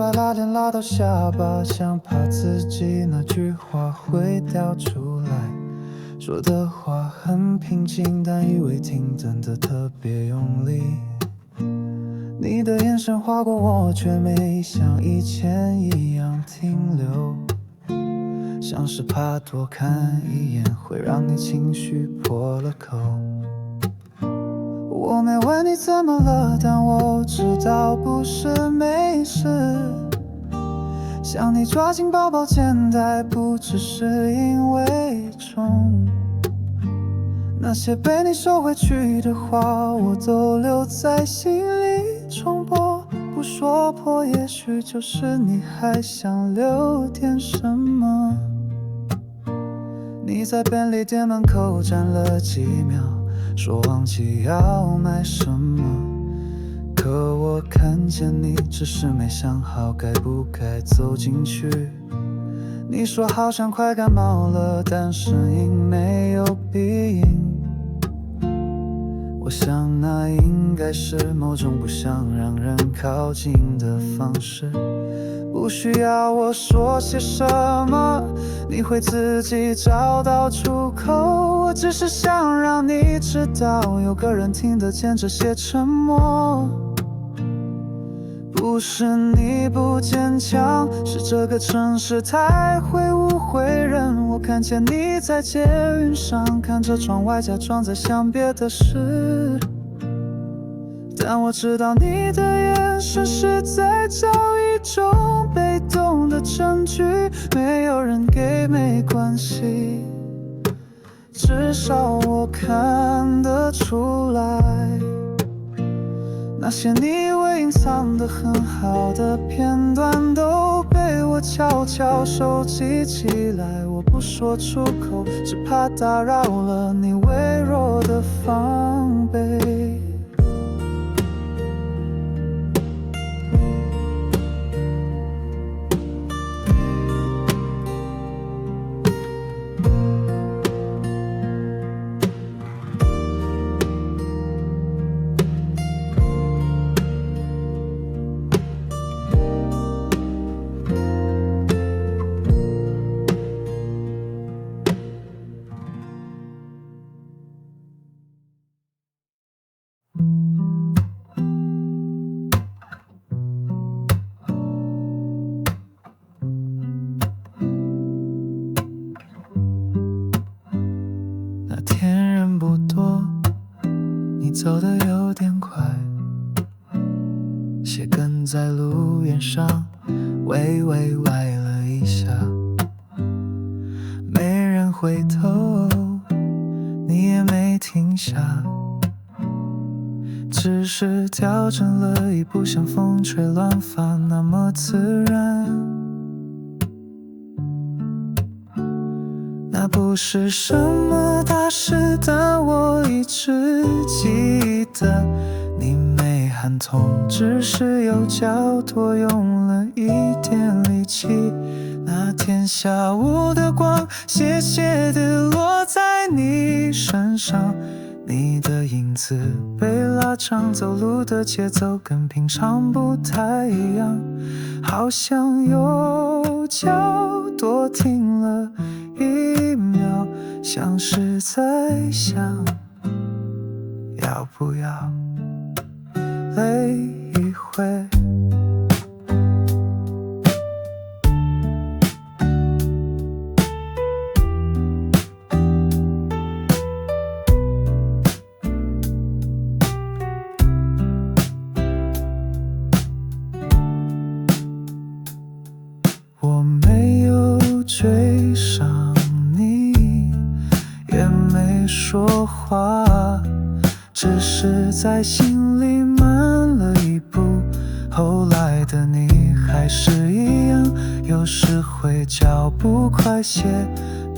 来拉链拉到下巴，想怕自己那句话会掉出来。说的话很平静，但以为停顿得特别用力。你的眼神划过我，却没像以前一样停留，像是怕多看一眼会让你情绪破了口。我没问你怎么了，但我知道不是没事。想你抓紧包包肩带，不只是因为重。那些被你收回去的话，我都留在心里重播。不说破，也许就是你还想留点什么。你在便利店门口站了几秒，说忘记要买什么，可我看见你只是没想好该不该走进去。你说好像快感冒了，但声音没有鼻音。我想那应该是某种不想让人靠近的方式，不需要我说些什么，你会自己找到出口。我只是想让你知道，有个人听得见这些沉默。不是你不坚强，是这个城市太会误会人。我看见你在捷运上看着窗外，假装在想别的事，但我知道你的眼神是在找一种被动的证据。没有人给没关系，至少我看得出来。那些你以为隐藏得很好的片段，都被我悄悄收集起来。我不说出口，只怕打扰了你微弱的防备。那天人不多，你走得有点快，鞋跟在路沿上微微歪了一下，没人回头，你也没停下，只是调整了一不像风吹乱发那么自然。那不是什么大事，但我一直记得你没喊痛，只是右脚多用了一点力气。那天下午的光斜斜地落在你身上，你的影子被拉长，走路的节奏跟平常不太一样，好像右脚多停了一秒，像是在想要不要累一会。我没有追上你，也没说话，只是在心里慢了一步。后来的你还是一样，有时会脚步快些，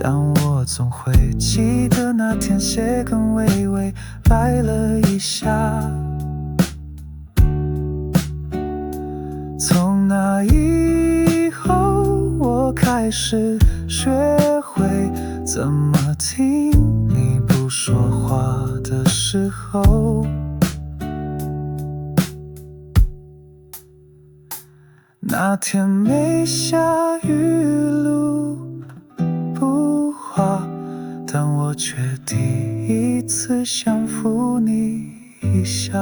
但我总会记得那天鞋跟微微歪了一下。从那以后，我开始学会怎么听你不说话的时候。那天没下雨，路不滑，但我却第一次想扶你一下。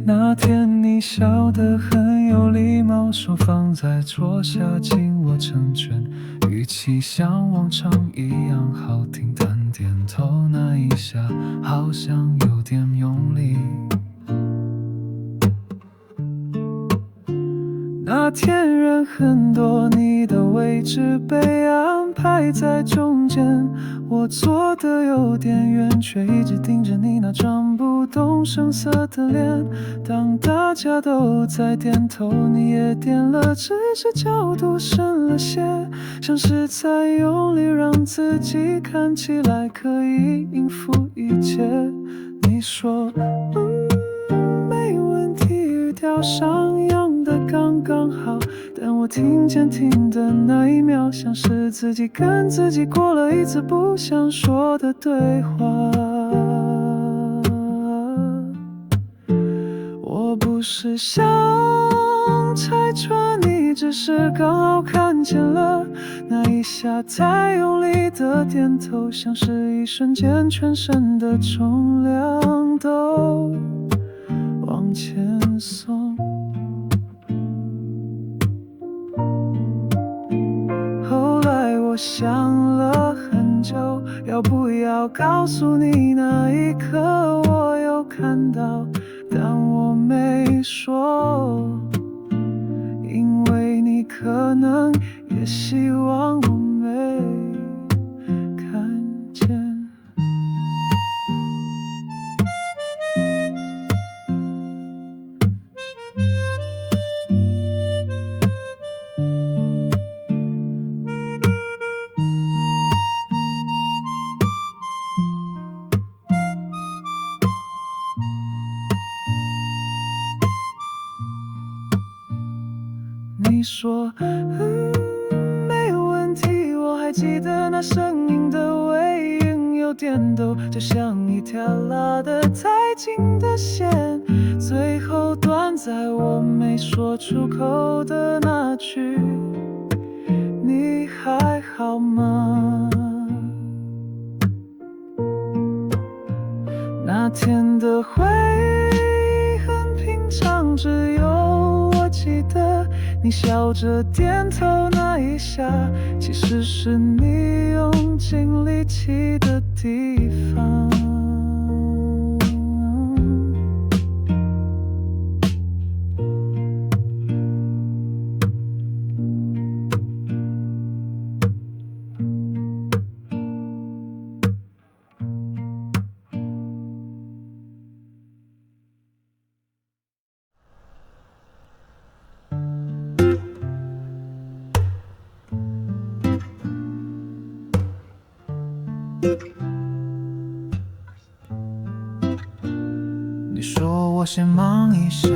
那天你笑得很有礼貌，手放在桌下紧握成拳，语气像往常一样好听，但点头那一下好像有点用力。那天人很多，你的位置被安排在中间，我坐得有点远，却一直盯着你那张不动声色的脸。当大家都在点头，你也点了，只是角度深了些，像是在用力让自己看起来可以应付一切。你说没问题，语调上扬的刚刚好，但我听的那一秒，像是自己跟自己过了一次不想说的对话。我不是想拆穿你，只是刚好看见了那一下太用力的点头，像是一瞬间全身的重量都往前送。后来我想了很久，要不要告诉你那一刻我有看到，但我没说，因为你可能也希望我没看见。你说没有问题，我还记得那声音的尾音有点抖，就像一条拉得太紧的线，最后断在我没说出口的那句你还好吗？那天的回忆很平常，只有我记得你笑着点头那一下，其实是你用尽力气的地方。你说我先忙一下，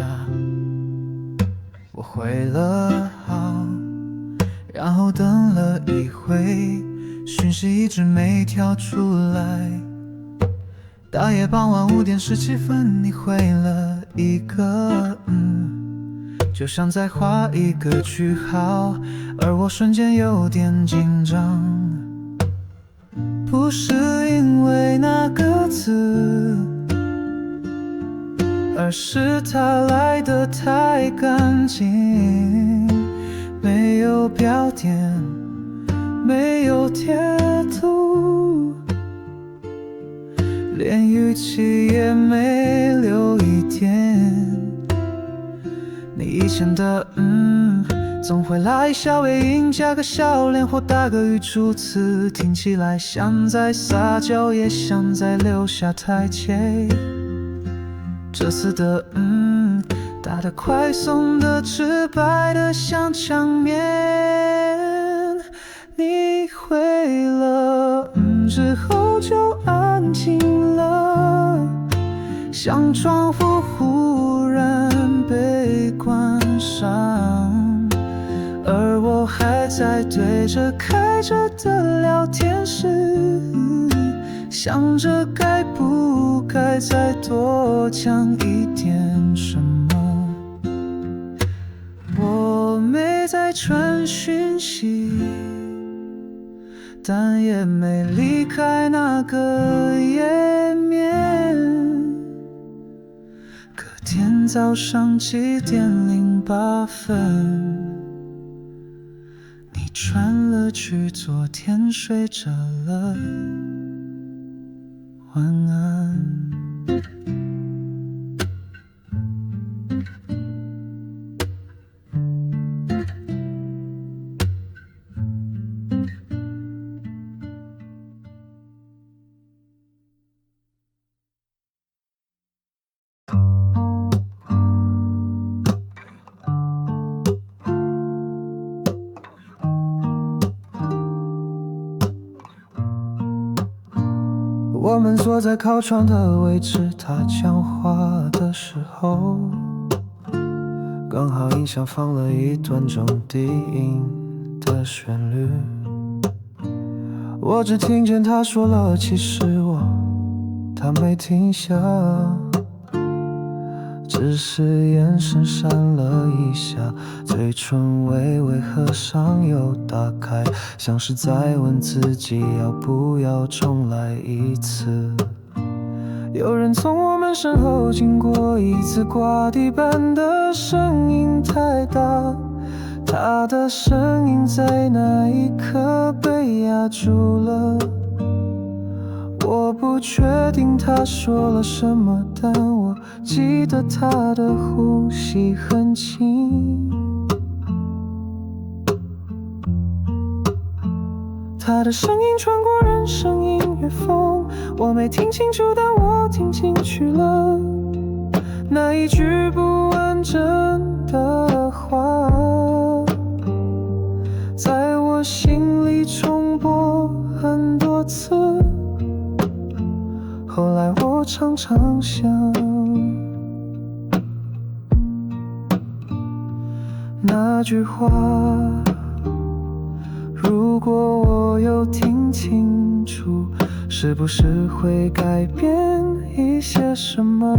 我回了号，然后等了一会，讯息一直没跳出来。大约傍晚5点17分，你回了一个就像在画一个句号，而我瞬间有点紧张，不是因为那个字，而是它来得太干净，没有标点，没有贴图，连语气也没留一点。你以前的总会来小尾音，加个笑脸或打个语助词，听起来像在撒娇，也像在留下台阶。这次的打得快，送的直白的像墙面。你回了之后就安静了，像窗户忽然被关上，而我还在对着开着的聊天室，想着该不该再多讲一点什么。我没再传讯息，但也没离开那个页面。隔天早上7点08分，你传了句昨天睡着了，晚安。我们坐在靠窗的位置，他讲话的时候，刚好音响放了一段中低音的旋律。我只听见他说了其实我，他没停下，只是眼神闪了一下，嘴唇微微合上又打开，像是在问自己要不要重来一次。有人从我们身后经过，椅子挂地板的声音太大，他的声音在那一刻被压住了。我不确定他说了什么，但我记得他的呼吸很轻，他的声音穿过人声音乐缝，我没听清楚，但我听进去了那一句不完整的话，在我心里重播很多次。后来我常常想，那句话如果我有听清楚，是不是会改变一些什么？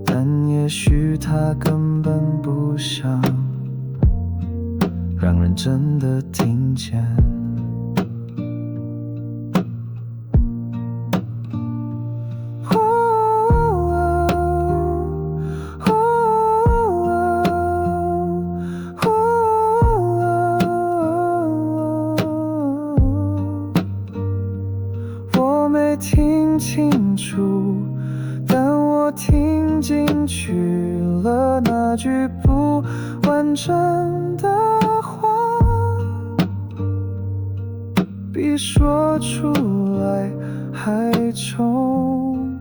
但也许他根本不想让人真的听见。听清楚，但我听进去了那句不完整的话，比说出来还重。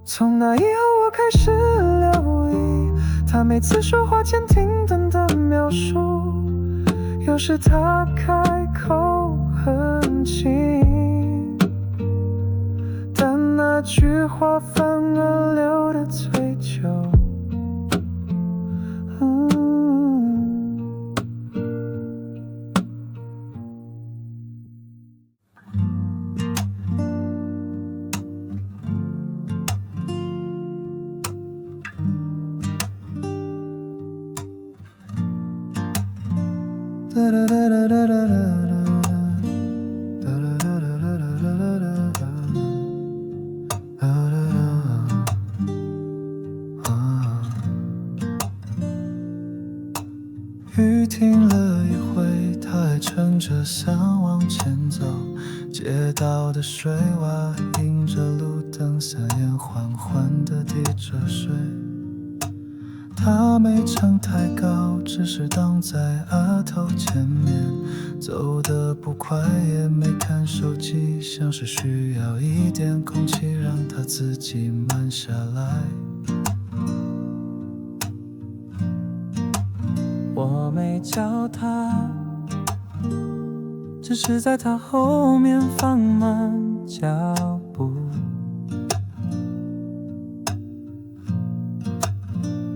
从那以后我开始留意他每次说话前停顿的描述，有时他开口很轻，但那句话反而留得最久。雨停了一回，他还撑着伞往前走，街道的水洼映着路灯，伞叶缓缓地滴着水。他没长太高，只是挡在额头前面，走得不快，也没看手机，像是需要一点空气让他自己慢下来。我没叫他，只是在他后面放慢脚步。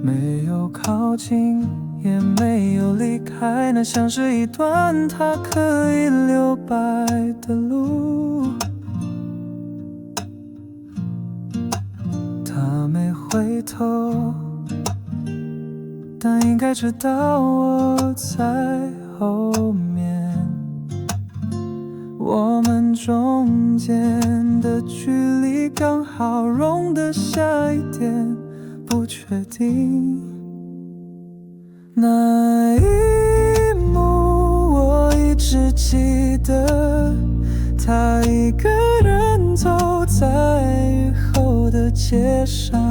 没有靠近，也没有离开，那像是一段他可以留白的路。他没回头，但应该知道我在后面。我们中间的距离刚好容得下一点不确定。那一幕我一直记得，他一个人走在雨后的街上，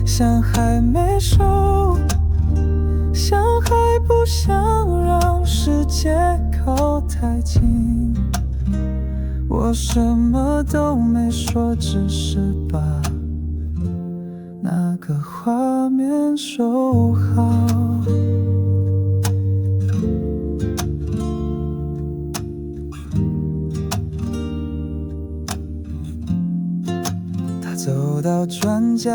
想还没熟，想还不想让世界靠太近。我什么都没说，只是把那个画面收好。他走到转角，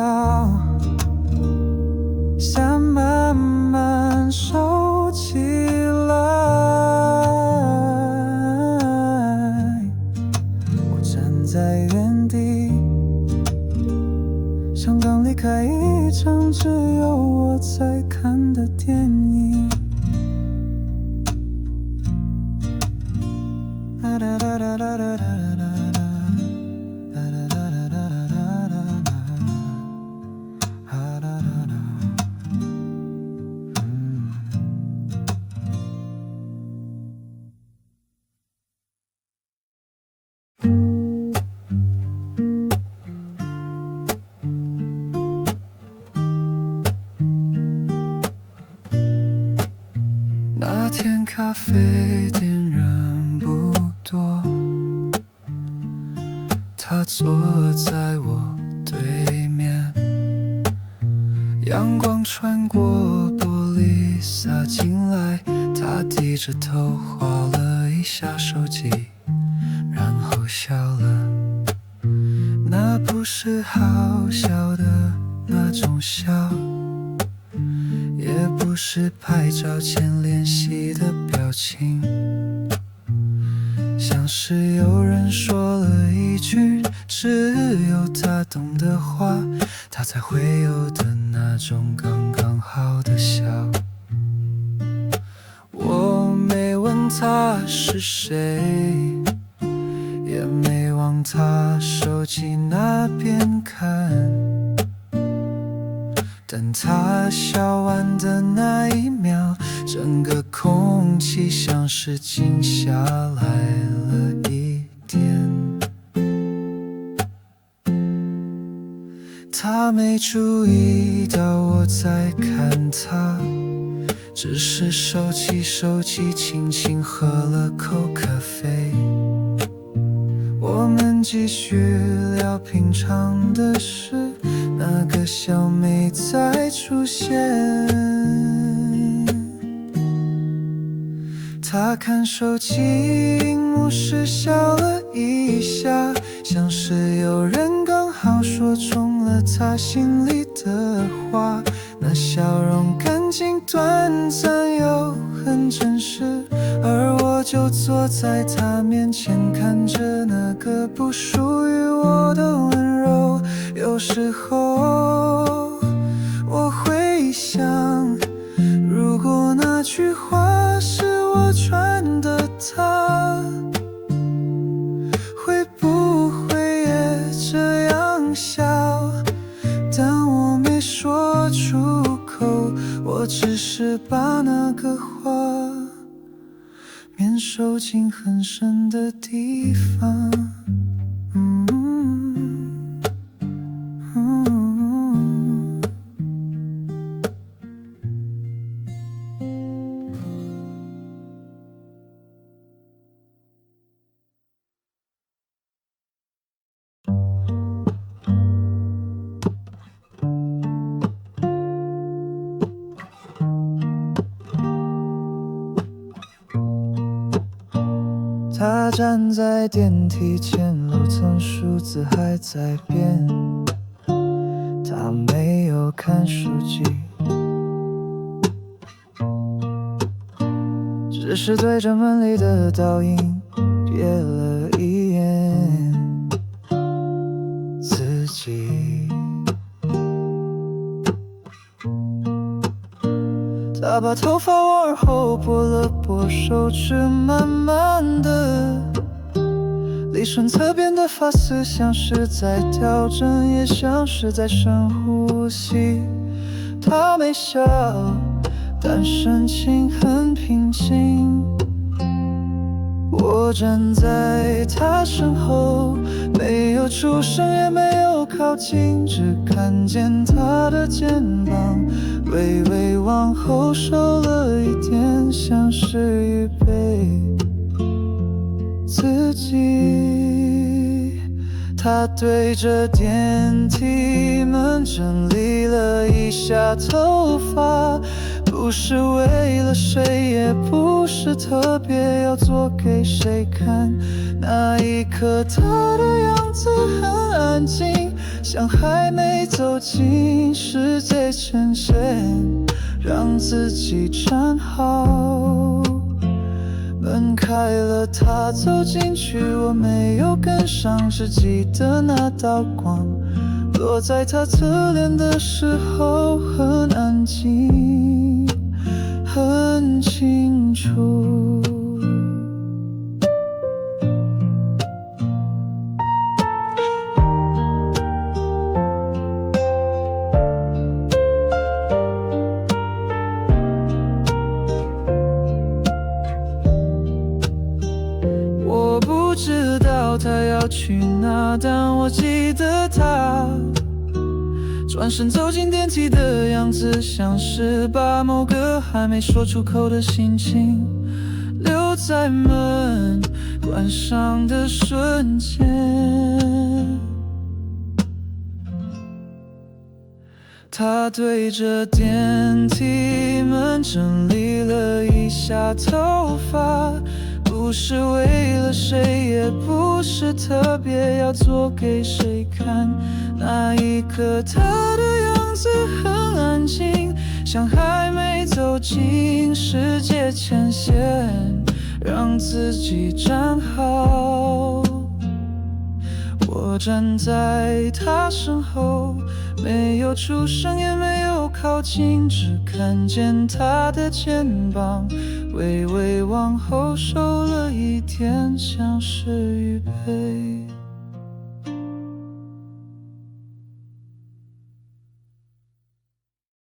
想慢慢收起来。我站在原地，像刚离开一场只有我在看的电影。那天咖啡店人不多，他坐在我对面，阳光穿过玻璃洒进来，他低着头划了一下手机，然后笑了。那不是好笑的那种笑，也不是拍照前练习的表情，像是有人说了一句只有他懂的话，他才会有的那种刚刚好的笑。我没问他是谁，也没往他手机那边看，等他笑完的那一秒，整个空气像是静下来了一点。他没注意到我在看他，只是手机轻轻喝了口咖啡。我们继续聊平常的事，那个小妹再出现。她看手机荧幕时笑了一下，像是有人刚好说中了她心里的话，那笑容干净短暂又很真实，而我就坐在她面前，看着那个不属于我的温柔。有时候我会想，如果那句话是我传的，他会不会也这样笑？但我没说出口，我只是把那个画面收进很深的地方。他站在电梯前，楼层数字还在变，他没有要看书籍，只是对着门里的倒影瞥了一眼自己。他把头发往耳后拨了拨，手指慢慢的理顺侧边的发丝，像是在调整，也像是在深呼吸。他没笑，但神情很平静。我站在他身后，没有出声，也没有靠近，只看见他的肩膀微微往后收了一点，像是预备自己。他对着电梯门整理了一下头发，不是为了谁，也不是特别要做给谁看。那一刻他的样子很安静，像还没走进世界前线，让自己站好。门开了，他走进去，我没有跟上，只记得那道光落在他侧脸的时候很安静，很清楚。我不知道他要去哪，但我记得他转身走进电梯的样子，像是把某个还没说出口的心情留在门关上的瞬间。他对着电梯门整理了一下头发，不是为了谁，也不是特别要做给谁看。那一刻他的样子很安静，像还没走进世界前线，让自己站好。我站在他身后，没有出声，也没有靠近，只看见他的肩膀微微往后收了一点，像是预备